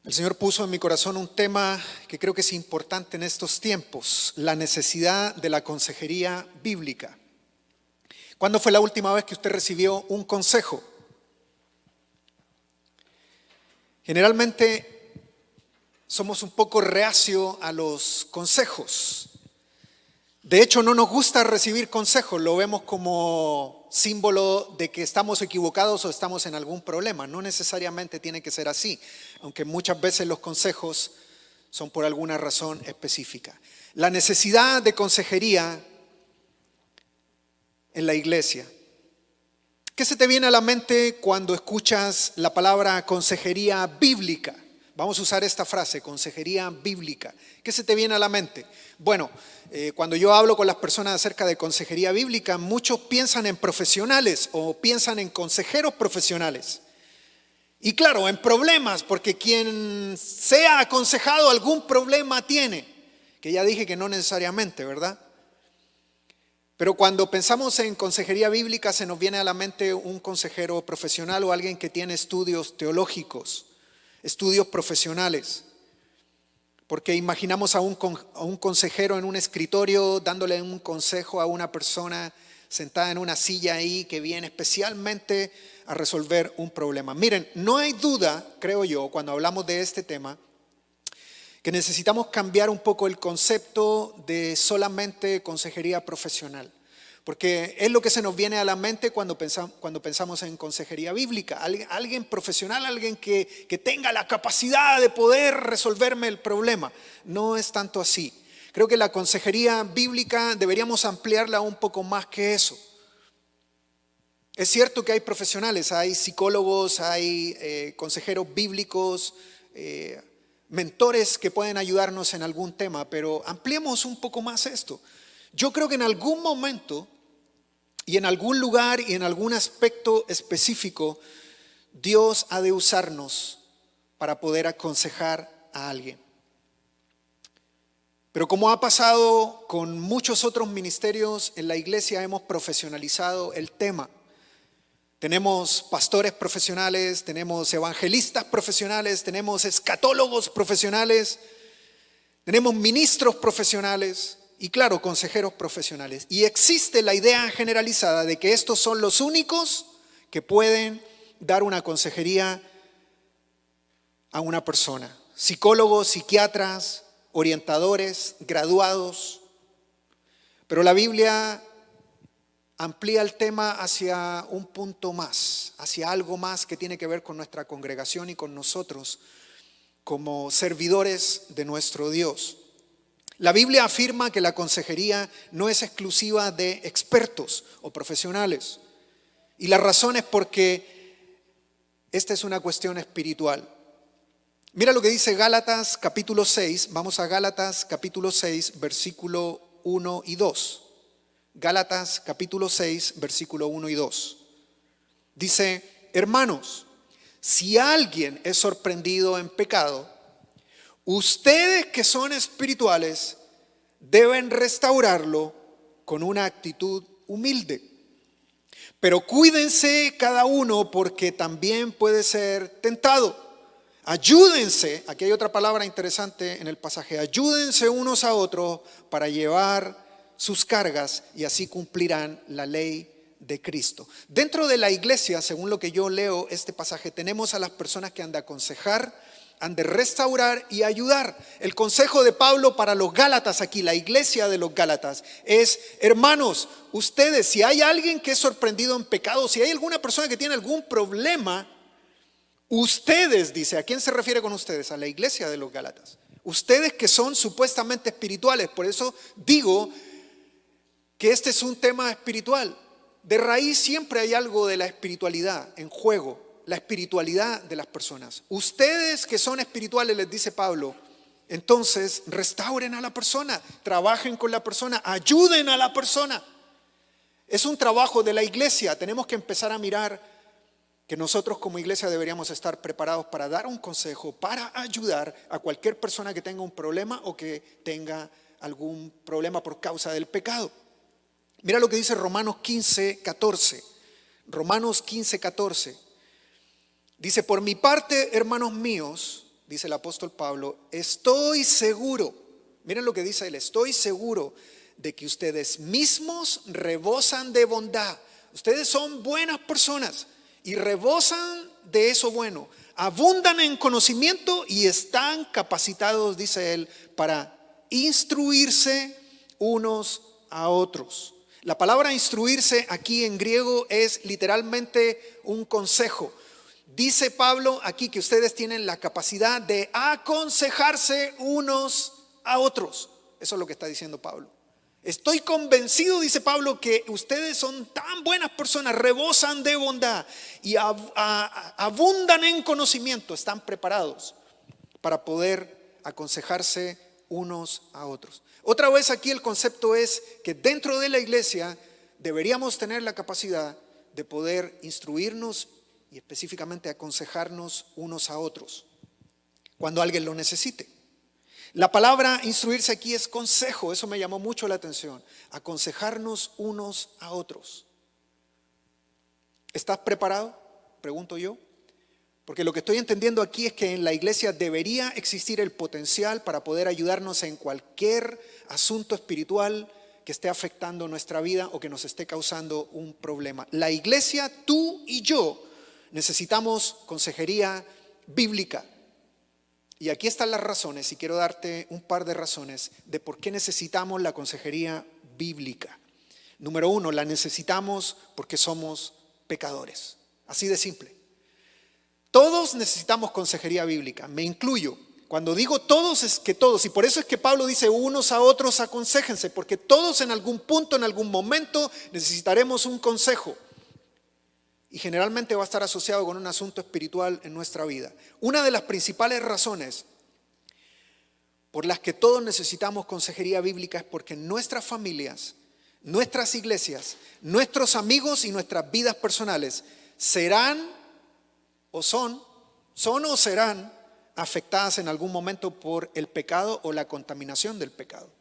El Señor puso en mi corazón un tema que creo que es importante en estos tiempos: la necesidad de la consejería bíblica. ¿Cuándo fue la última vez que usted recibió un consejo? Generalmente somos un poco reacios a los consejos. De hecho, no nos gusta recibir consejos, lo vemos como símbolo de que estamos equivocados o estamos en algún problema. No necesariamente tiene que ser así, aunque muchas veces los consejos son por alguna razón específica. La necesidad de consejería en la iglesia. ¿Qué se te viene a la mente cuando escuchas la palabra consejería bíblica? Vamos a usar esta frase, consejería bíblica. ¿Qué se te viene a la mente? Bueno, cuando yo hablo con las personas acerca de consejería bíblica, muchos piensan en profesionales o piensan en consejeros profesionales. Y claro, en problemas, porque quien sea aconsejado algún problema tiene, que ya dije que no necesariamente, ¿verdad? Pero cuando pensamos en consejería bíblica se nos viene a la mente un consejero profesional o alguien que tiene estudios teológicos, estudios profesionales. Porque imaginamos a un consejero en un escritorio dándole un consejo a una persona sentada en una silla ahí que viene especialmente a resolver un problema. Miren, no hay duda, creo yo, cuando hablamos de este tema, que necesitamos cambiar un poco el concepto de solamente consejería profesional. Porque es lo que se nos viene a la mente cuando pensamos en consejería bíblica. Alguien profesional, alguien que tenga la capacidad de poder resolverme el problema. No es tanto así. Creo que la consejería bíblica deberíamos ampliarla un poco más que eso. Es cierto que hay profesionales, hay psicólogos, hay consejeros bíblicos, mentores que pueden ayudarnos en algún tema, pero ampliemos un poco más esto. Yo creo que en algún momento y en algún lugar y en algún aspecto específico, Dios ha de usarnos para poder aconsejar a alguien. Pero como ha pasado con muchos otros ministerios en la iglesia, hemos profesionalizado el tema. Tenemos pastores profesionales, tenemos evangelistas profesionales, tenemos escatólogos profesionales, tenemos ministros profesionales y claro, consejeros profesionales. Y existe la idea generalizada de que estos son los únicos que pueden dar una consejería a una persona. Psicólogos, psiquiatras, orientadores, graduados. Pero la Biblia amplía el tema hacia un punto más, hacia algo más que tiene que ver con nuestra congregación y con nosotros como servidores de nuestro Dios. La Biblia afirma que la consejería no es exclusiva de expertos o profesionales. Y la razón es porque esta es una cuestión espiritual. Mira lo que dice Gálatas capítulo 6, vamos a Gálatas capítulo 6, versículo 1 y 2. Gálatas capítulo 6, versículo 1 y 2. Dice: hermanos, si alguien es sorprendido en pecado, ustedes que son espirituales deben restaurarlo con una actitud humilde. Pero cuídense cada uno porque también puede ser tentado. Ayúdense, aquí hay otra palabra interesante en el pasaje, ayúdense unos a otros para llevar sus cargas y así cumplirán la ley de Cristo. Dentro de la iglesia, según lo que yo leo este pasaje, tenemos a las personas que han de aconsejar, han de restaurar y ayudar. El consejo de Pablo para los Gálatas aquí, la iglesia de los Gálatas, es: hermanos, ustedes, si hay alguien que es sorprendido en pecado, si hay alguna persona que tiene algún problema, ustedes, dice, ¿a quién se refiere con ustedes? A la iglesia de los Gálatas. Ustedes que son supuestamente espirituales, por eso digo que este es un tema espiritual. De raíz siempre hay algo de la espiritualidad en juego. La espiritualidad de las personas. Ustedes que son espirituales, les dice Pablo, entonces restauren a la persona, trabajen con la persona, ayuden a la persona. Es un trabajo de la iglesia. Tenemos que empezar a mirar que nosotros como iglesia deberíamos estar preparados para dar un consejo, para ayudar a cualquier persona que tenga un problema o que tenga algún problema por causa del pecado. Mira lo que dice Romanos 15, 14. Romanos 15, 14. Dice: por mi parte, hermanos míos, dice el apóstol Pablo, estoy seguro, miren lo que dice él, estoy seguro de que ustedes mismos rebosan de bondad. Ustedes son buenas personas y rebosan de eso bueno. Abundan en conocimiento y están capacitados, dice él, para instruirse unos a otros. La palabra instruirse aquí en griego es literalmente un consejo. Dice Pablo aquí que ustedes tienen la capacidad de aconsejarse unos a otros. Eso es lo que está diciendo Pablo. Estoy convencido, dice Pablo, que ustedes son tan buenas personas, rebosan de bondad y abundan en conocimiento, están preparados para poder aconsejarse unos a otros. Otra vez aquí el concepto es que dentro de la iglesia deberíamos tener la capacidad de poder instruirnos y específicamente aconsejarnos unos a otros cuando alguien lo necesite. La palabra instruirse aquí es consejo, eso me llamó mucho la atención, aconsejarnos unos a otros. ¿Estás preparado? Pregunto yo. Porque lo que estoy entendiendo aquí es que en la iglesia debería existir el potencial para poder ayudarnos en cualquier asunto espiritual que esté afectando nuestra vida o que nos esté causando un problema. La iglesia, tú y yo, necesitamos consejería bíblica. Y aquí están las razones, y quiero darte un par de razones de por qué necesitamos la consejería bíblica. Número uno, la necesitamos porque somos pecadores. Así de simple. Todos necesitamos consejería bíblica, me incluyo. Cuando digo todos es que todos, y por eso es que Pablo dice unos a otros aconséjense, porque todos en algún punto, en algún momento necesitaremos un consejo. Y generalmente va a estar asociado con un asunto espiritual en nuestra vida. Una de las principales razones por las que todos necesitamos consejería bíblica es porque nuestras familias, nuestras iglesias, nuestros amigos y nuestras vidas personales serán o son o serán afectadas en algún momento por el pecado o la contaminación del pecado.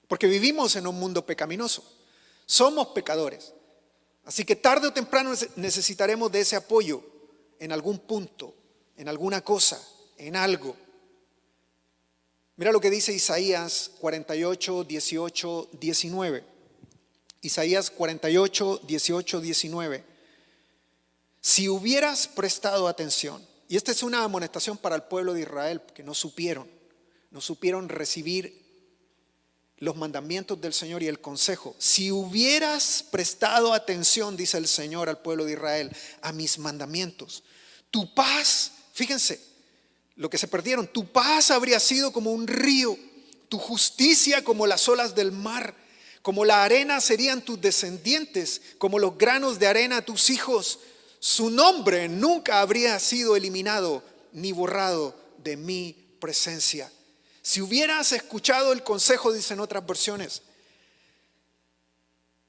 Porque vivimos en un mundo pecaminoso, somos pecadores. Así que tarde o temprano necesitaremos de ese apoyo en algún punto, en alguna cosa, en algo. Mira lo que dice Isaías 48, 18, 19. Isaías 48, 18, 19. Si hubieras prestado atención, y esta es una amonestación para el pueblo de Israel, que no supieron recibir los mandamientos del Señor y el consejo. Si hubieras prestado atención, dice el Señor al pueblo de Israel, a mis mandamientos, tu paz, fíjense, lo que se perdieron, tu paz habría sido como un río, tu justicia como las olas del mar, como la arena serían tus descendientes, como los granos de arena tus hijos. Su nombre nunca habría sido eliminado ni borrado de mi presencia. Si hubieras escuchado el consejo, dicen otras versiones,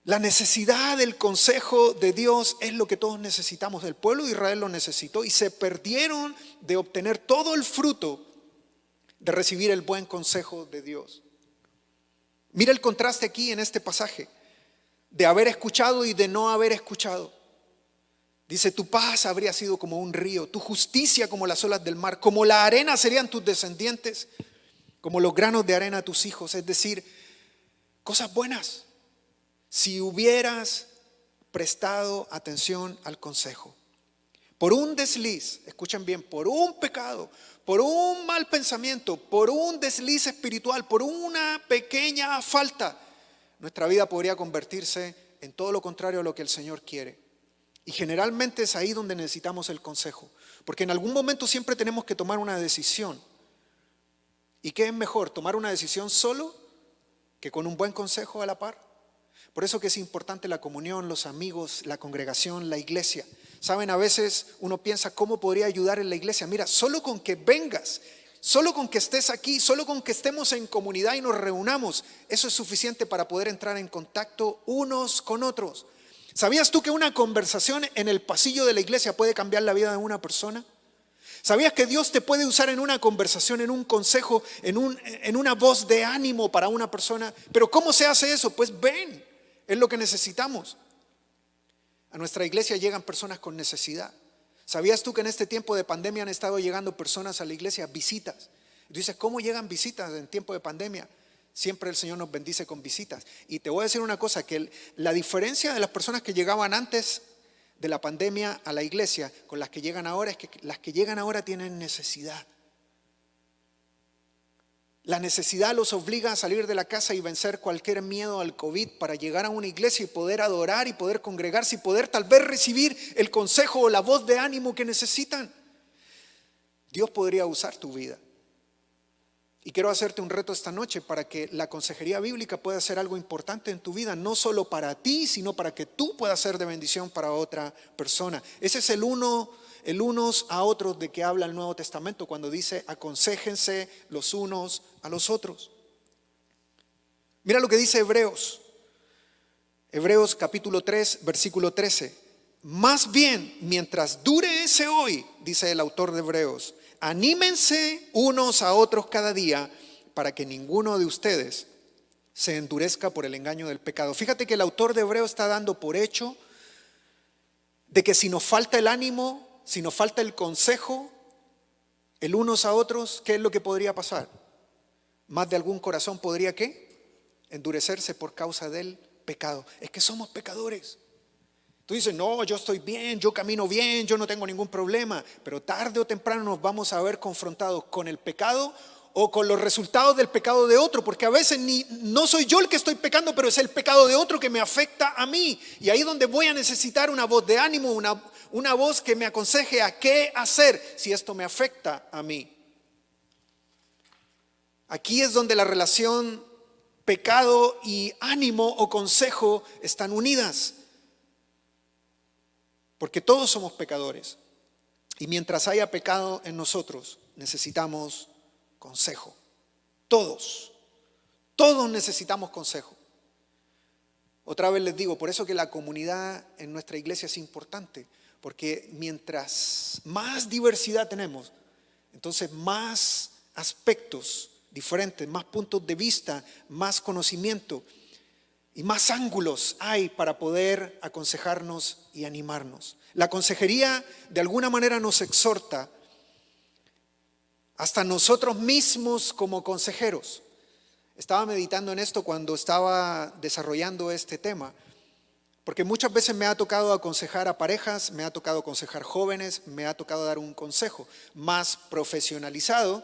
la necesidad del consejo de Dios es lo que todos necesitamos. El pueblo de Israel lo necesitó y se perdieron de obtener todo el fruto de recibir el buen consejo de Dios. Mira el contraste aquí en este pasaje de haber escuchado y de no haber escuchado. Dice, tu paz habría sido como un río, tu justicia como las olas del mar, como la arena serían tus descendientes, como los granos de arena tus hijos, es decir, cosas buenas. Si hubieras prestado atención al consejo. Por un desliz, escuchen bien, por un pecado, por un mal pensamiento, por un desliz espiritual, por una pequeña falta, nuestra vida podría convertirse en todo lo contrario a lo que el Señor quiere. Y generalmente es ahí donde necesitamos el consejo, porque en algún momento siempre tenemos que tomar una decisión. ¿Y qué es mejor, tomar una decisión solo que con un buen consejo a la par? Por eso que es importante la comunión, los amigos, la congregación, la iglesia. Saben, a veces uno piensa, ¿cómo podría ayudar en la iglesia? Mira, solo con que vengas, solo con que estés aquí, solo con que estemos en comunidad y nos reunamos, eso es suficiente para poder entrar en contacto unos con otros. ¿Sabías tú que una conversación en el pasillo de la iglesia puede cambiar la vida de una persona? ¿Sabías que Dios te puede usar en una conversación, en un consejo, en una voz de ánimo para una persona? Pero ¿cómo se hace eso? Pues ven, es lo que necesitamos. A nuestra iglesia llegan personas con necesidad. ¿Sabías tú que en este tiempo de pandemia han estado llegando personas a la iglesia, visitas? Y tú dices, ¿cómo llegan visitas en tiempo de pandemia? Siempre el Señor nos bendice con visitas. Y te voy a decir una cosa, que la diferencia de las personas que llegaban antes de la pandemia a la iglesia con las que llegan ahora es que las que llegan ahora tienen necesidad. La necesidad los obliga a salir de la casa y vencer cualquier miedo al COVID para llegar a una iglesia y poder adorar y poder congregarse y poder tal vez recibir el consejo o la voz de ánimo que necesitan. Dios podría usar tu vida. Y quiero hacerte un reto esta noche para que la consejería bíblica pueda ser algo importante en tu vida, no solo para ti, sino para que tú puedas ser de bendición para otra persona. Ese es el unos a otros de que habla el Nuevo Testamento cuando dice aconséjense los unos a los otros. Mira lo que dice Hebreos capítulo 3, versículo 13. Más bien, mientras dure ese hoy, dice el autor de Hebreos, anímense unos a otros cada día para que ninguno de ustedes se endurezca por el engaño del pecado. Fíjate que el autor de Hebreos está dando por hecho de que si nos falta el ánimo, si nos falta el consejo, el unos a otros, ¿qué es lo que podría pasar? Más de algún corazón podría ¿qué? Endurecerse por causa del pecado. Es que somos pecadores. Tú dices, no, yo estoy bien, yo camino bien, yo no tengo ningún problema. Pero tarde o temprano nos vamos a ver confrontados con el pecado o con los resultados del pecado de otro. Porque a veces no soy yo el que estoy pecando, pero es el pecado de otro que me afecta a mí. Y ahí es donde voy a necesitar una voz de ánimo, una voz que me aconseje a qué hacer si esto me afecta a mí. Aquí es donde la relación pecado y ánimo o consejo están unidas. Porque todos somos pecadores. Y mientras haya pecado en nosotros, necesitamos consejo. Todos necesitamos consejo. Otra vez les digo, por eso que la comunidad en nuestra iglesia es importante. Porque mientras más diversidad tenemos, entonces más aspectos diferentes, más puntos de vista, más conocimiento y más ángulos hay para poder aconsejarnos y animarnos. La consejería de alguna manera nos exhorta hasta nosotros mismos como consejeros. Estaba meditando en esto cuando estaba desarrollando este tema, porque muchas veces me ha tocado aconsejar a parejas, me ha tocado aconsejar jóvenes, me ha tocado dar un consejo más profesionalizado.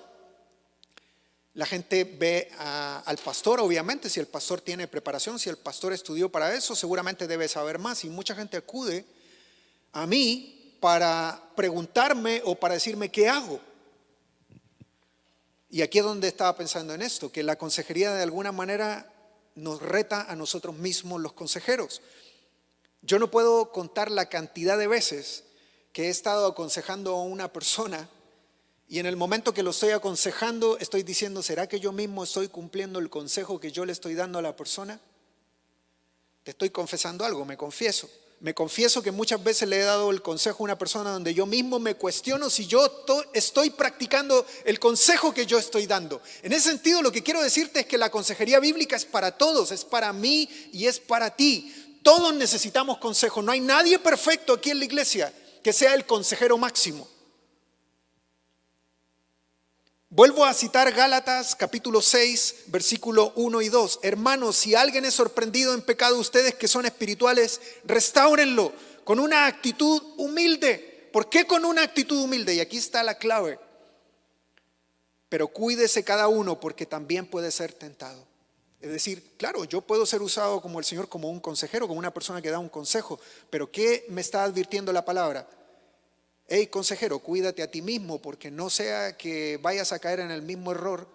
La gente ve al pastor, obviamente, si el pastor tiene preparación, si el pastor estudió para eso, seguramente debe saber más. Y mucha gente acude a mí para preguntarme o para decirme qué hago. Y aquí es donde estaba pensando en esto, que la consejería de alguna manera nos reta a nosotros mismos los consejeros. Yo no puedo contar la cantidad de veces que he estado aconsejando a una persona y en el momento que lo estoy aconsejando estoy diciendo, ¿será que yo mismo estoy cumpliendo el consejo que yo le estoy dando a la persona? Te estoy confesando algo, me confieso. Me confieso que muchas veces le he dado el consejo a una persona donde yo mismo me cuestiono si yo estoy practicando el consejo que yo estoy dando. En ese sentido, lo que quiero decirte es que la consejería bíblica es para todos, es para mí y es para ti. Todos necesitamos consejo. No hay nadie perfecto aquí en la iglesia que sea el consejero máximo. Vuelvo a citar Gálatas capítulo 6, versículo 1 y 2. Hermanos, si alguien es sorprendido en pecado, ustedes que son espirituales, restáurenlo con una actitud humilde. ¿Por qué con una actitud humilde? Y aquí está la clave. Pero cuídese cada uno porque también puede ser tentado. Es decir, claro, yo puedo ser usado como el Señor, como un consejero, como una persona que da un consejo. Pero ¿qué me está advirtiendo la palabra? Hey, consejero, cuídate a ti mismo porque no sea que vayas a caer en el mismo error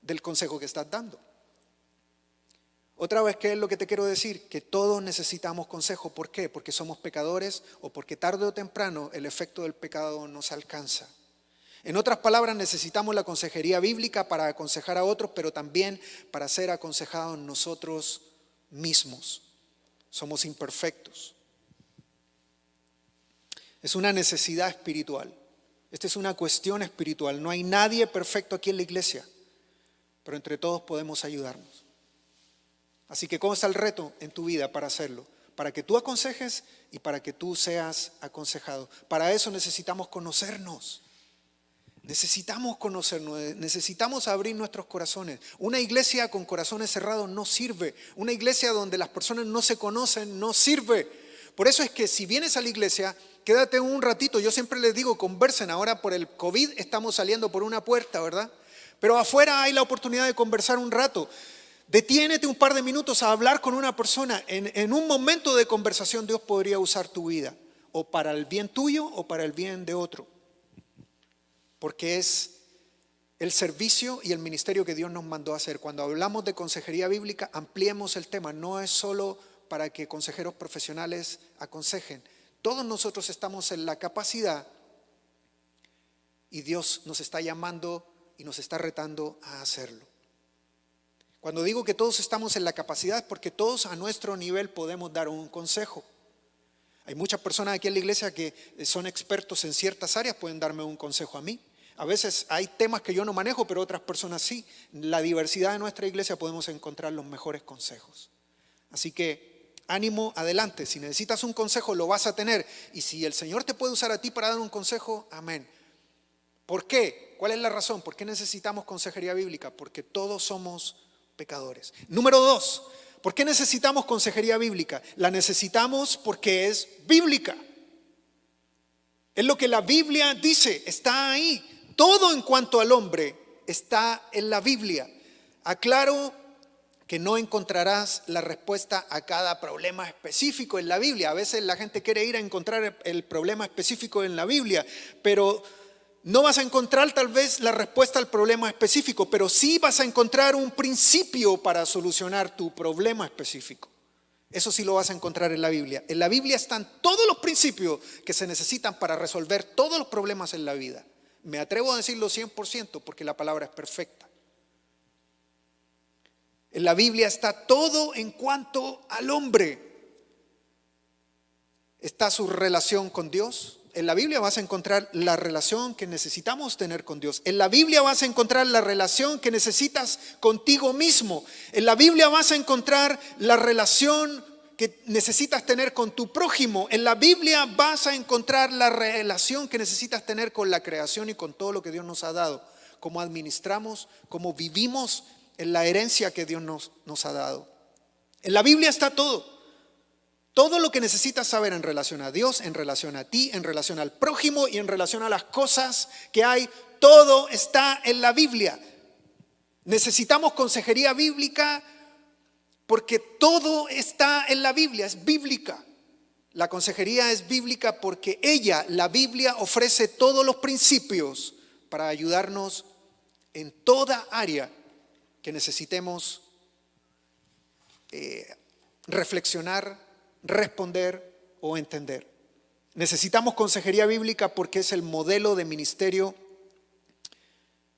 del consejo que estás dando. Otra vez, ¿qué es lo que te quiero decir? Que todos necesitamos consejo. ¿Por qué? Porque somos pecadores o porque tarde o temprano el efecto del pecado nos alcanza. En otras palabras, necesitamos la consejería bíblica para aconsejar a otros, pero también para ser aconsejados nosotros mismos. Somos imperfectos. Es una necesidad espiritual. Esta es una cuestión espiritual. No hay nadie perfecto aquí en la iglesia, pero entre todos podemos ayudarnos. Así que, ¿cómo está el reto en tu vida para hacerlo? para que tú aconsejes y para que tú seas aconsejado. Para eso necesitamos conocernos. Necesitamos abrir nuestros corazones. Una iglesia con corazones cerrados no sirve. Una iglesia donde las personas no se conocen no sirve. Por eso es que si vienes a la iglesia, quédate un ratito. Yo siempre les digo, conversen. Ahora por el COVID estamos saliendo por una puerta, ¿verdad? Pero afuera hay la oportunidad de conversar un rato. Detiénete un par de minutos a hablar con una persona. En un momento de conversación Dios podría usar tu vida, o para el bien tuyo o para el bien de otro. Porque es el servicio y el ministerio que Dios nos mandó a hacer. Cuando hablamos de consejería bíblica, ampliemos el tema. No es solo para que consejeros profesionales aconsejen. Todos nosotros estamos en la capacidad y Dios nos está llamando y nos está retando a hacerlo. Cuando digo que todos estamos en la capacidad es porque todos a nuestro nivel podemos dar un consejo. Hay muchas personas aquí en la iglesia que son expertos en ciertas áreas, pueden darme un consejo a mí. A veces hay temas que yo no manejo, pero otras personas sí. En la diversidad de nuestra iglesia podemos encontrar los mejores consejos. Así que ánimo, adelante. Si necesitas un consejo, lo vas a tener. Y si el Señor te puede usar a ti para dar un consejo, amén. ¿Por qué? ¿Cuál es la razón? ¿Por qué necesitamos consejería bíblica? Porque todos somos pecadores. Número 2, ¿por qué necesitamos consejería bíblica? La necesitamos porque es bíblica. Es lo que la Biblia dice, está ahí. Todo en cuanto al hombre está en la Biblia. Aclaro que no encontrarás la respuesta a cada problema específico en la Biblia. A veces la gente quiere ir a encontrar el problema específico en la Biblia, pero no vas a encontrar tal vez la respuesta al problema específico, pero sí vas a encontrar un principio para solucionar tu problema específico. Eso sí lo vas a encontrar en la Biblia. En la Biblia están todos los principios que se necesitan para resolver todos los problemas en la vida. Me atrevo a decirlo 100% porque la palabra es perfecta. En la Biblia está todo en cuanto al hombre. Está su relación con Dios. En la Biblia vas a encontrar la relación que necesitamos tener con Dios. En la Biblia vas a encontrar la relación que necesitas contigo mismo. En la Biblia vas a encontrar la relación que necesitas tener con tu prójimo. En la Biblia vas a encontrar la relación que necesitas tener con la creación y con todo lo que Dios nos ha dado. Cómo administramos, cómo vivimos en la herencia que Dios nos ha dado. En la Biblia está todo. Todo lo que necesitas saber en relación a Dios, en relación a ti, en relación al prójimo y en relación a las cosas que hay, todo está en la Biblia. Necesitamos consejería bíblica porque todo está en la Biblia, es bíblica. La consejería es bíblica porque la Biblia, ofrece todos los principios para ayudarnos en toda área que necesitemos reflexionar, responder o entender. Necesitamos consejería bíblica porque es el modelo de ministerio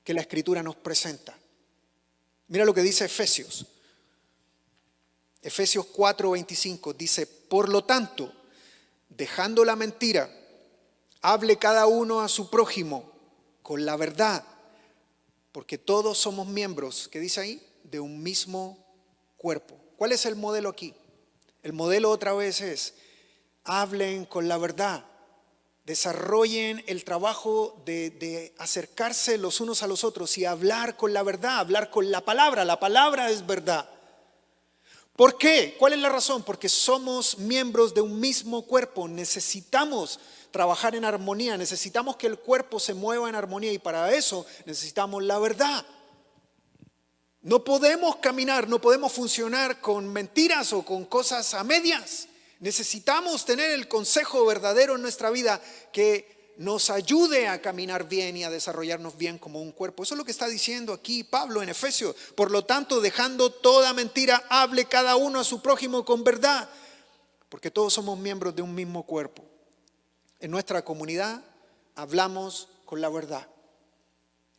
que la Escritura nos presenta. Mira lo que dice Efesios 4:25 dice: por lo tanto, dejando la mentira, hable cada uno a su prójimo con la verdad, porque todos somos miembros, ¿qué dice ahí? De un mismo cuerpo. ¿Cuál es el modelo aquí? El modelo otra vez es: hablen con la verdad, desarrollen el trabajo de acercarse los unos a los otros y hablar con la verdad, hablar con la palabra. La palabra es verdad. ¿Por qué? ¿Cuál es la razón? Porque somos miembros de un mismo cuerpo. Necesitamos trabajar en armonía, necesitamos que el cuerpo se mueva en armonía y para eso necesitamos la verdad. No podemos caminar, no podemos funcionar con mentiras o con cosas a medias. Necesitamos tener el consejo verdadero en nuestra vida que nos ayude a caminar bien y a desarrollarnos bien como un cuerpo. Eso es lo que está diciendo aquí Pablo en Efesios. Por lo tanto, dejando toda mentira, hable cada uno a su prójimo con verdad, porque todos somos miembros de un mismo cuerpo. En nuestra comunidad hablamos con la verdad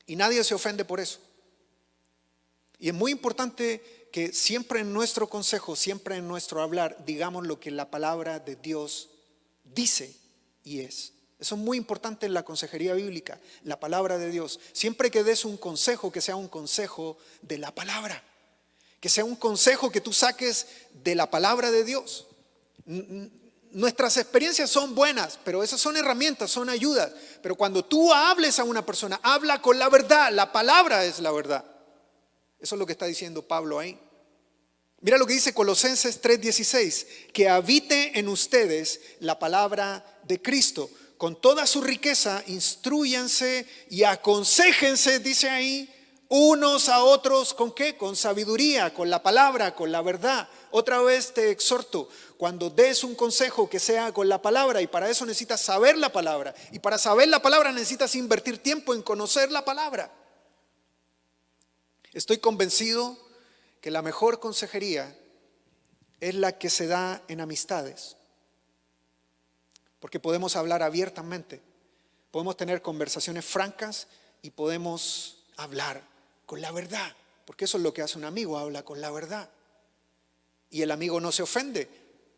y nadie se ofende por eso. Y es muy importante que siempre en nuestro consejo, siempre en nuestro hablar, digamos lo que la palabra de Dios dice y es. Eso es muy importante en la consejería bíblica, la palabra de Dios. Siempre que des un consejo, que sea un consejo de la palabra, que sea un consejo que tú saques de la palabra de Dios. Nuestras experiencias son buenas, pero esas son herramientas, son ayudas. Pero cuando tú hables a una persona, habla con la verdad. La palabra es la verdad. Eso es lo que está diciendo Pablo ahí. Mira lo que dice Colosenses 3:16, que habite en ustedes la palabra de Cristo. Con toda su riqueza, instrúyanse y aconséjense, dice ahí, unos a otros, ¿con qué? Con sabiduría, con la palabra, con la verdad. Otra vez te exhorto, cuando des un consejo que sea con la palabra, y para eso necesitas saber la palabra. Y para saber la palabra necesitas invertir tiempo en conocer la palabra. Estoy convencido que la mejor consejería es la que se da en amistades. Porque podemos hablar abiertamente, podemos tener conversaciones francas y podemos hablar con la verdad. Porque eso es lo que hace un amigo, habla con la verdad. Y el amigo no se ofende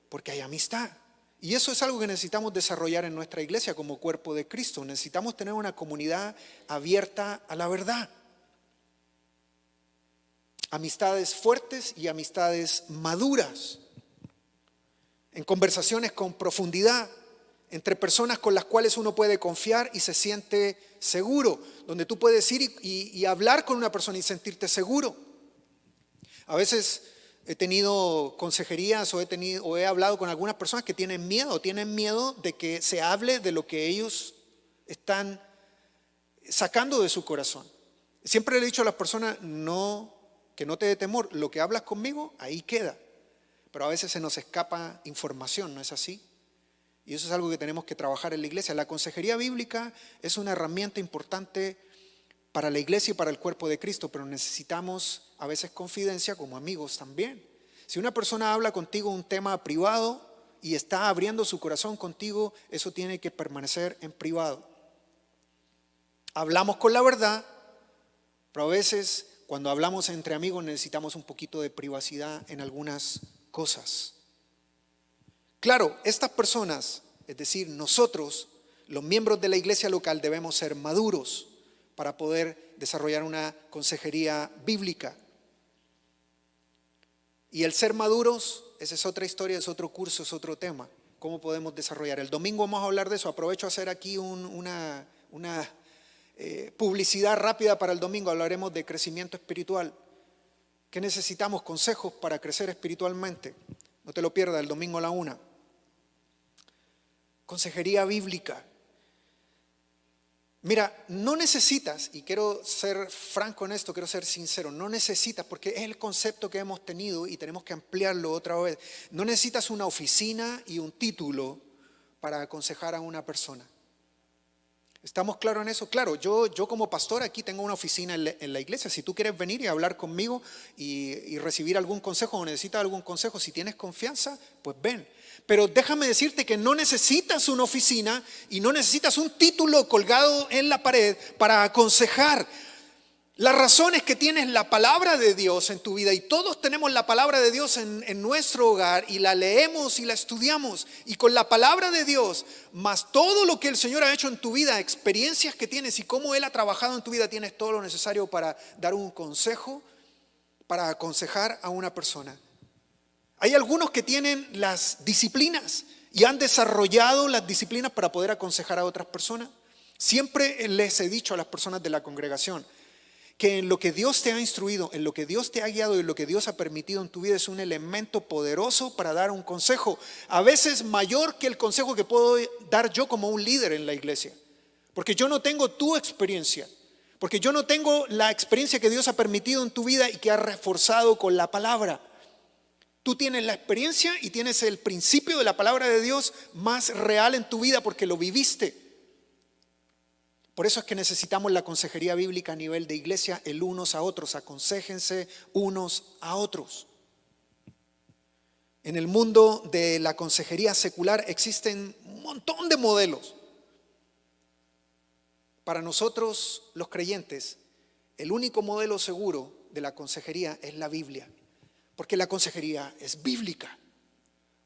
porque hay amistad. Y eso es algo que necesitamos desarrollar en nuestra iglesia como cuerpo de Cristo. Necesitamos tener una comunidad abierta a la verdad. Amistades fuertes y amistades maduras. En conversaciones con profundidad, entre personas con las cuales uno puede confiar y se siente seguro. Donde tú puedes ir y hablar con una persona y sentirte seguro. A veces he tenido consejerías o he hablado con algunas personas que tienen miedo de que se hable de lo que ellos están sacando de su corazón. Siempre le he dicho a las personas, que no te dé temor, lo que hablas conmigo, ahí queda. Pero a veces se nos escapa información, ¿no es así? Y eso es algo que tenemos que trabajar en la iglesia. La consejería bíblica es una herramienta importante para la iglesia y para el cuerpo de Cristo, pero necesitamos a veces confidencia como amigos también. Si una persona habla contigo un tema privado y está abriendo su corazón contigo, eso tiene que permanecer en privado. Hablamos con la verdad, pero a veces cuando hablamos entre amigos necesitamos un poquito de privacidad en algunas cosas. Claro, estas personas, es decir, nosotros, los miembros de la iglesia local, debemos ser maduros para poder desarrollar una consejería bíblica. Y el ser maduros, esa es otra historia, es otro curso, es otro tema. ¿Cómo podemos desarrollar? El domingo vamos a hablar de eso. Aprovecho a hacer aquí una publicidad rápida para el domingo. Hablaremos de crecimiento espiritual. ¿Qué necesitamos? Consejos para crecer espiritualmente. No te lo pierdas, el domingo a la 1:00. Consejería bíblica. Mira, no necesitas, y quiero ser franco en esto, quiero ser sincero, no necesitas, porque es el concepto que hemos tenido y tenemos que ampliarlo otra vez. No necesitas una oficina y un título para aconsejar a una persona. ¿Estamos claros en eso? Claro, yo como pastor aquí tengo una oficina en la iglesia. Si tú quieres venir y hablar conmigo y recibir algún consejo o necesitas algún consejo, si tienes confianza, pues ven. Pero déjame decirte que no necesitas una oficina y no necesitas un título colgado en la pared para aconsejar. La razón es que tienes la palabra de Dios en tu vida y todos tenemos la palabra de Dios en nuestro hogar y la leemos y la estudiamos. Y con la palabra de Dios, más todo lo que el Señor ha hecho en tu vida, experiencias que tienes y cómo Él ha trabajado en tu vida, tienes todo lo necesario para dar un consejo, para aconsejar a una persona. Hay algunos que tienen las disciplinas y han desarrollado las disciplinas para poder aconsejar a otras personas. Siempre les he dicho a las personas de la congregación que en lo que Dios te ha instruido, en lo que Dios te ha guiado y en lo que Dios ha permitido en tu vida es un elemento poderoso para dar un consejo, a veces mayor que el consejo que puedo dar yo como un líder en la iglesia, porque yo no tengo tu experiencia, porque yo no tengo la experiencia que Dios ha permitido en tu vida y que ha reforzado con la palabra. Tú tienes la experiencia y tienes el principio de la palabra de Dios más real en tu vida porque lo viviste. Por eso es que necesitamos la consejería bíblica a nivel de iglesia, el unos a otros. Aconséjense unos a otros. En el mundo de la consejería secular existen un montón de modelos. Para nosotros, los creyentes, el único modelo seguro de la consejería es la Biblia, porque la consejería es bíblica.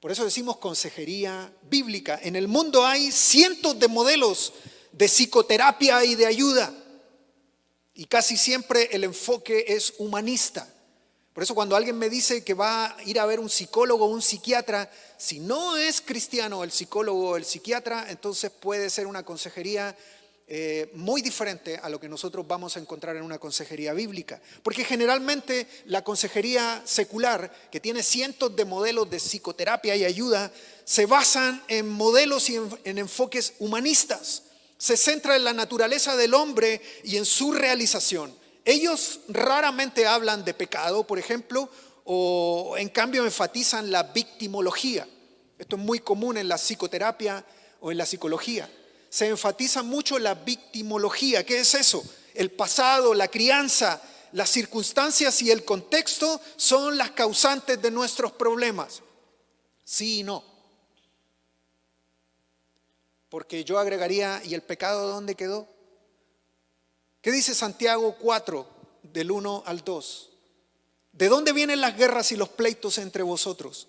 Por eso decimos consejería bíblica. En el mundo hay cientos de modelos de psicoterapia y de ayuda. Y casi siempre el enfoque es humanista. Por eso cuando alguien me dice que va a ir a ver un psicólogo o un psiquiatra, si no es cristiano el psicólogo o el psiquiatra, entonces puede ser una consejería muy diferente a lo que nosotros vamos a encontrar en una consejería bíblica. Porque generalmente la consejería secular, que tiene cientos de modelos de psicoterapia y ayuda, se basan en modelos y en enfoques humanistas. Se centra en la naturaleza del hombre y en su realización. Ellos raramente hablan de pecado, por ejemplo, o en cambio enfatizan la victimología. Esto es muy común en la psicoterapia o en la psicología. Se enfatiza mucho la victimología. ¿Qué es eso? El pasado, la crianza, las circunstancias y el contexto son las causantes de nuestros problemas. Sí y no. Porque yo agregaría, ¿y el pecado dónde quedó? ¿Qué dice Santiago 4, del 1 al 2? ¿De dónde vienen las guerras y los pleitos entre vosotros?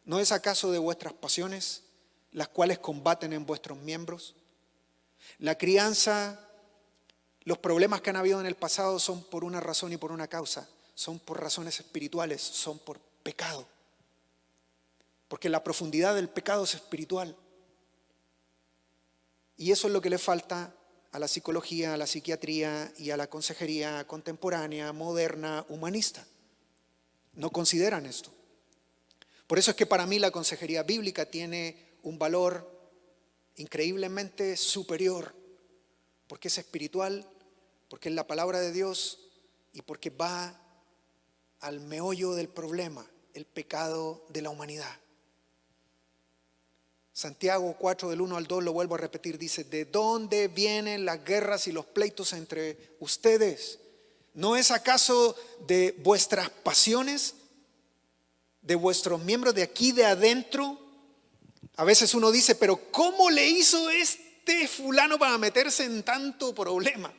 ¿No es acaso de vuestras pasiones, las cuales combaten en vuestros miembros? La crianza, los problemas que han habido en el pasado son por una razón y por una causa. Son por razones espirituales, son por pecado. Porque la profundidad del pecado es espiritual. Y eso es lo que le falta a la psicología, a la psiquiatría y a la consejería contemporánea, moderna, humanista. No consideran esto. Por eso es que para mí la consejería bíblica tiene un valor increíblemente superior, porque es espiritual, porque es la palabra de Dios y porque va al meollo del problema, el pecado de la humanidad. Santiago 4 del 1 al 2, lo vuelvo a repetir, dice: ¿de dónde vienen las guerras y los pleitos entre ustedes? ¿No es acaso de vuestras pasiones, de vuestros miembros de aquí de adentro? A veces uno dice, pero ¿cómo le hizo este fulano para meterse en tanto problema?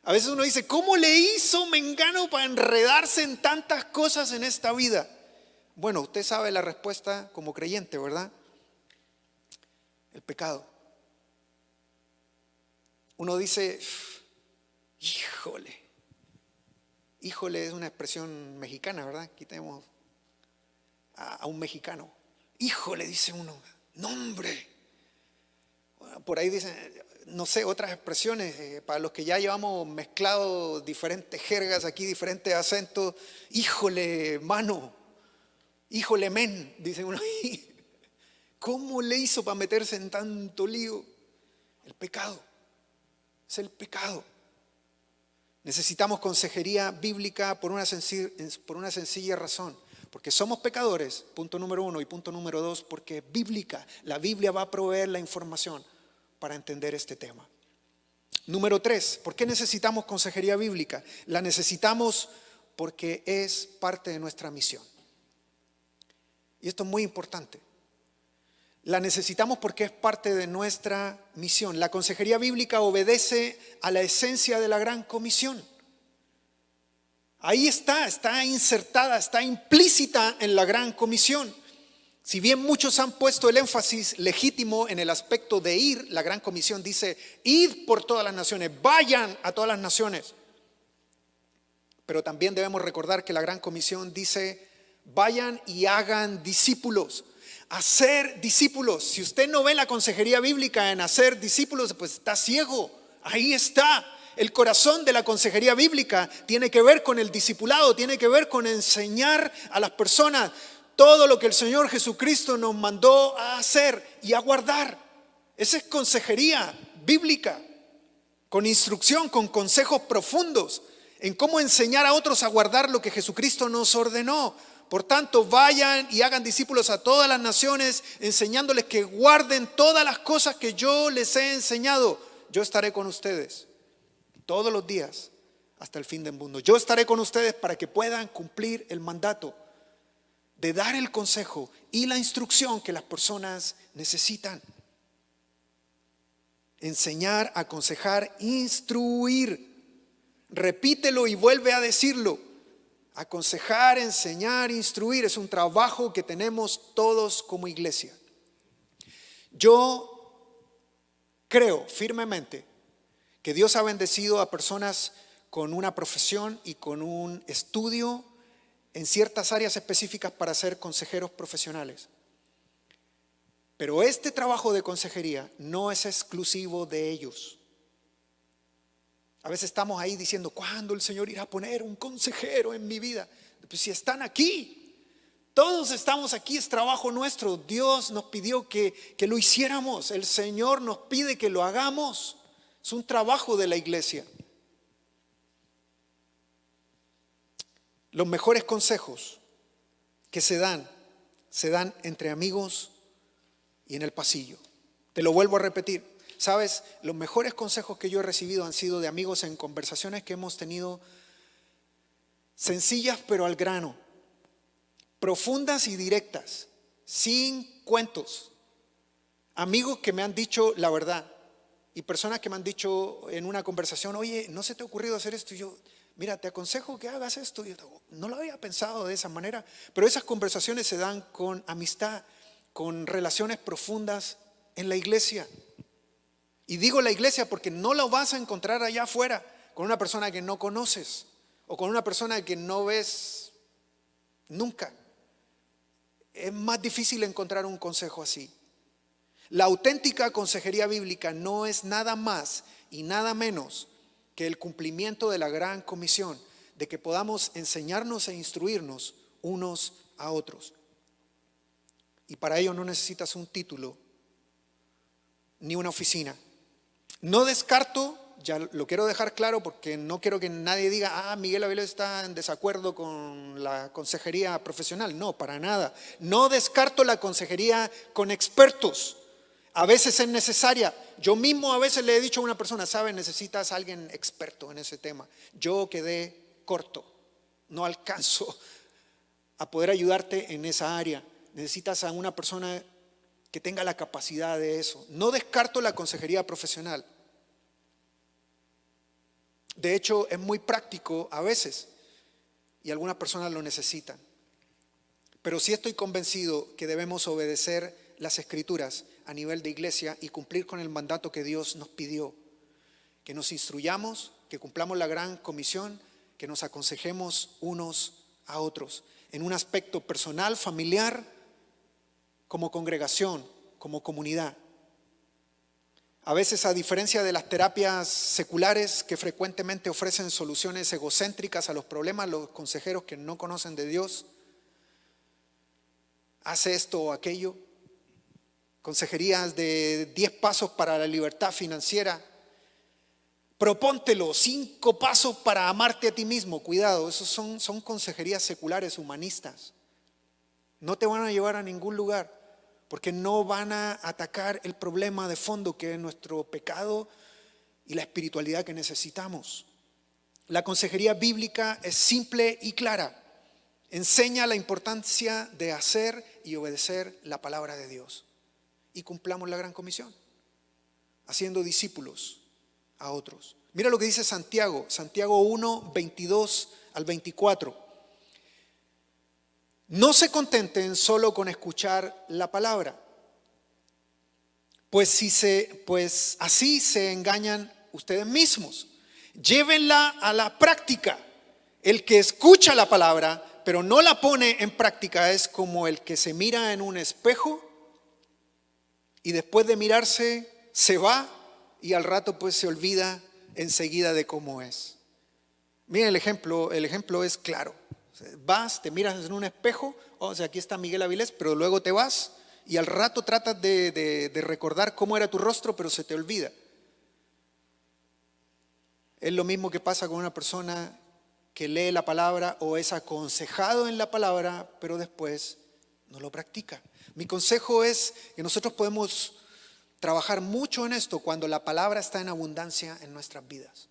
A veces uno dice, ¿cómo le hizo mengano para enredarse en tantas cosas en esta vida? Bueno, usted sabe la respuesta como creyente, ¿verdad? El pecado. Uno dice, híjole. Híjole es una expresión mexicana, ¿verdad? Aquí tenemos a un mexicano. Híjole, dice uno. No, hombre. Bueno, por ahí dicen, no sé, otras expresiones. Para los que ya llevamos mezclado diferentes jergas aquí, diferentes acentos. Híjole, mano. Híjole, men, dice uno. ¿Cómo le hizo para meterse en tanto lío? El pecado. Es el pecado. Necesitamos consejería bíblica por una sencilla razón. Porque somos pecadores, punto número 1, y punto número 2, porque es bíblica. La Biblia va a proveer la información para entender este tema. Número 3, ¿por qué necesitamos consejería bíblica? La necesitamos porque es parte de nuestra misión. Y esto es muy importante. La necesitamos porque es parte de nuestra misión. La consejería bíblica obedece a la esencia de la gran comisión. Ahí está insertada, está implícita en la gran comisión. Si bien muchos han puesto el énfasis legítimo en el aspecto de ir, la gran comisión dice, id por todas las naciones, vayan a todas las naciones. Pero también debemos recordar que la gran comisión dice, vayan y hagan discípulos. Hacer discípulos. Si usted no ve la consejería bíblica en hacer discípulos, pues está ciego. Ahí está. El corazón de la consejería bíblica tiene que ver con el discipulado, tiene que ver con enseñar a las personas todo lo que el Señor Jesucristo nos mandó a hacer y a guardar. Esa es consejería bíblica, con instrucción, con consejos profundos en cómo enseñar a otros a guardar lo que Jesucristo nos ordenó. Por tanto, vayan y hagan discípulos a todas las naciones, enseñándoles que guarden todas las cosas que yo les he enseñado. Yo estaré con ustedes todos los días hasta el fin del mundo. Yo estaré con ustedes para que puedan cumplir el mandato de dar el consejo y la instrucción que las personas necesitan. Enseñar, aconsejar, instruir. Repítelo y vuelve a decirlo. Aconsejar, enseñar, instruir es un trabajo que tenemos todos como iglesia. Yo creo firmemente que Dios ha bendecido a personas con una profesión y con un estudio en ciertas áreas específicas para ser consejeros profesionales. Pero este trabajo de consejería no es exclusivo de ellos. A veces estamos ahí diciendo, ¿cuándo el Señor irá a poner un consejero en mi vida? Pues si están aquí, todos estamos aquí, es trabajo nuestro. Dios nos pidió que lo hiciéramos, el Señor nos pide que lo hagamos. Es un trabajo de la iglesia. Los mejores consejos que se dan entre amigos y en el pasillo. Te lo vuelvo a repetir. Sabes, los mejores consejos que yo he recibido han sido de amigos en conversaciones que hemos tenido, sencillas pero al grano, profundas y directas, sin cuentos. Amigos que me han dicho la verdad y personas que me han dicho en una conversación, oye, ¿no se te ha ocurrido hacer esto? Y yo, mira, te aconsejo que hagas esto. Y yo, no lo había pensado de esa manera, pero esas conversaciones se dan con amistad, con relaciones profundas en la iglesia. Y digo la iglesia porque no lo vas a encontrar allá afuera con una persona que no conoces o con una persona que no ves nunca. Es más difícil encontrar un consejo así. La auténtica consejería bíblica no es nada más y nada menos que el cumplimiento de la gran comisión de que podamos enseñarnos e instruirnos unos a otros. Y para ello no necesitas un título ni una oficina. No descarto, ya lo quiero dejar claro porque no quiero que nadie diga, Miguel Avilés está en desacuerdo con la consejería profesional. No, para nada. No descarto la consejería con expertos. A veces es necesaria. Yo mismo a veces le he dicho a una persona, ¿sabes? Necesitas a alguien experto en ese tema. Yo quedé corto, no alcanzo a poder ayudarte en esa área. Necesitas a una persona que tenga la capacidad de eso. No descarto la consejería profesional. De hecho, es muy práctico a veces y algunas personas lo necesitan. Pero sí estoy convencido que debemos obedecer las Escrituras a nivel de iglesia y cumplir con el mandato que Dios nos pidió. Que nos instruyamos, que cumplamos la gran comisión, que nos aconsejemos unos a otros en un aspecto personal, familiar, como congregación, como comunidad. A veces, a diferencia de las terapias seculares que frecuentemente ofrecen soluciones egocéntricas a los problemas, los consejeros que no conocen de Dios, hace esto o aquello, consejerías de 10 pasos para la libertad financiera, propóntelo, 5 pasos para amarte a ti mismo. Cuidado, esos son consejerías seculares, humanistas. No te van a llevar a ningún lugar porque no van a atacar el problema de fondo que es nuestro pecado y la espiritualidad que necesitamos. La consejería bíblica es simple y clara. Enseña la importancia de hacer y obedecer la palabra de Dios. Y cumplamos la gran comisión, haciendo discípulos a otros. Mira lo que dice Santiago 1, 22 al 24. No se contenten solo con escuchar la palabra, pues así se engañan ustedes mismos. Llévenla a la práctica. El que escucha la palabra, pero no la pone en práctica, es como el que se mira en un espejo y después de mirarse se va y al rato pues se olvida enseguida de cómo es. Miren el ejemplo es claro. Vas, te miras en un espejo, aquí está Miguel Avilés, pero luego te vas y al rato tratas de recordar cómo era tu rostro, pero se te olvida. Es lo mismo que pasa con una persona que lee la palabra o es aconsejado en la palabra, pero después no lo practica. Mi consejo es que nosotros podemos trabajar mucho en esto cuando la palabra está en abundancia en nuestras vidas.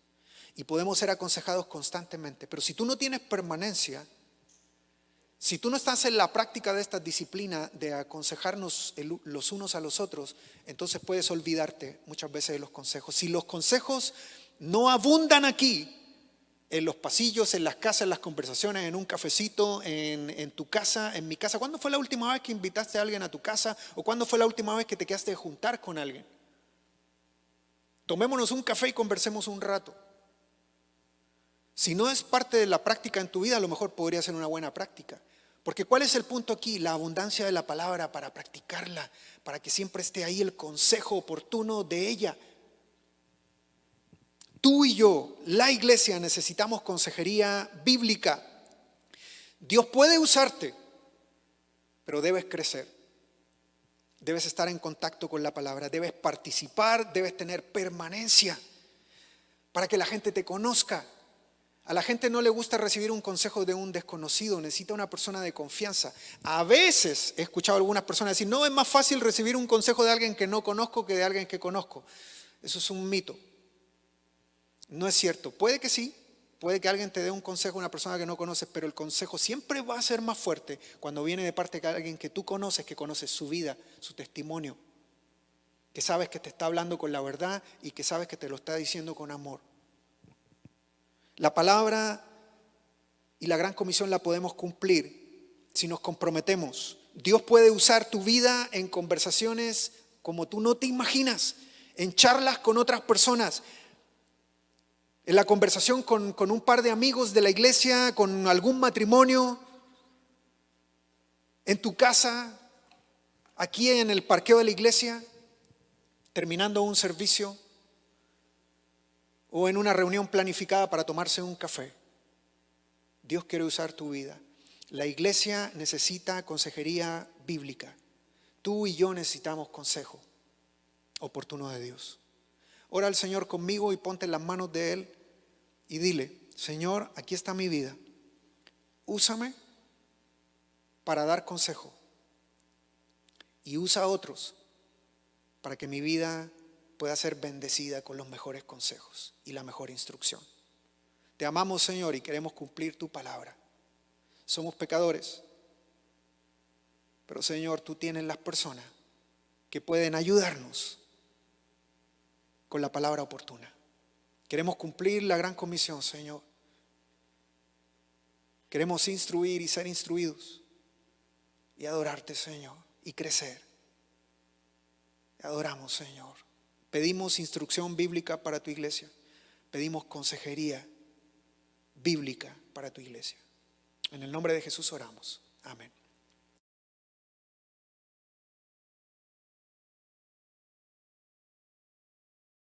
Y podemos ser aconsejados constantemente. Pero si tú no tienes permanencia, si tú no estás en la práctica de esta disciplina de aconsejarnos los unos a los otros, entonces puedes olvidarte muchas veces de los consejos. Si los consejos no abundan aquí, en los pasillos, en las casas, en las conversaciones, en un cafecito, en tu casa, en mi casa. ¿Cuándo fue la última vez que invitaste a alguien a tu casa? ¿O cuándo fue la última vez que te quedaste de juntar con alguien? Tomémonos un café y conversemos un rato. Si no es parte de la práctica en tu vida, a lo mejor podría ser una buena práctica. Porque ¿cuál es el punto aquí? La abundancia de la palabra para practicarla, para que siempre esté ahí el consejo oportuno de ella. Tú y yo, la iglesia, necesitamos consejería bíblica. Dios puede usarte, pero debes crecer. Debes estar en contacto con la palabra, debes participar, debes tener permanencia para que la gente te conozca. A la gente no le gusta recibir un consejo de un desconocido, necesita una persona de confianza. A veces he escuchado a algunas personas decir, no, es más fácil recibir un consejo de alguien que no conozco que de alguien que conozco. Eso es un mito. No es cierto. Puede que sí, puede que alguien te dé un consejo a una persona que no conoces, pero el consejo siempre va a ser más fuerte cuando viene de parte de alguien que tú conoces, que conoces su vida, su testimonio, que sabes que te está hablando con la verdad y que sabes que te lo está diciendo con amor. La palabra y la gran comisión la podemos cumplir si nos comprometemos. Dios puede usar tu vida en conversaciones como tú no te imaginas, en charlas con otras personas, en la conversación con un par de amigos de la iglesia, con algún matrimonio, en tu casa, aquí en el parqueo de la iglesia, terminando un servicio o en una reunión planificada para tomarse un café. Dios quiere usar tu vida. La iglesia necesita consejería bíblica. Tú y yo necesitamos consejo oportuno de Dios. Ora al Señor conmigo y ponte en las manos de Él y dile, Señor, aquí está mi vida. Úsame para dar consejo y usa a otros para que mi vida pueda ser bendecida con los mejores consejos y la mejor instrucción. Te amamos, Señor, y queremos cumplir tu palabra. Somos pecadores, pero Señor, tú tienes las personas que pueden ayudarnos con la palabra oportuna. Queremos cumplir la gran comisión, Señor. Queremos instruir y ser instruidos y adorarte, Señor, y crecer. Adoramos, Señor. Pedimos instrucción bíblica para tu iglesia. Pedimos consejería bíblica para tu iglesia. En el nombre de Jesús oramos. Amén.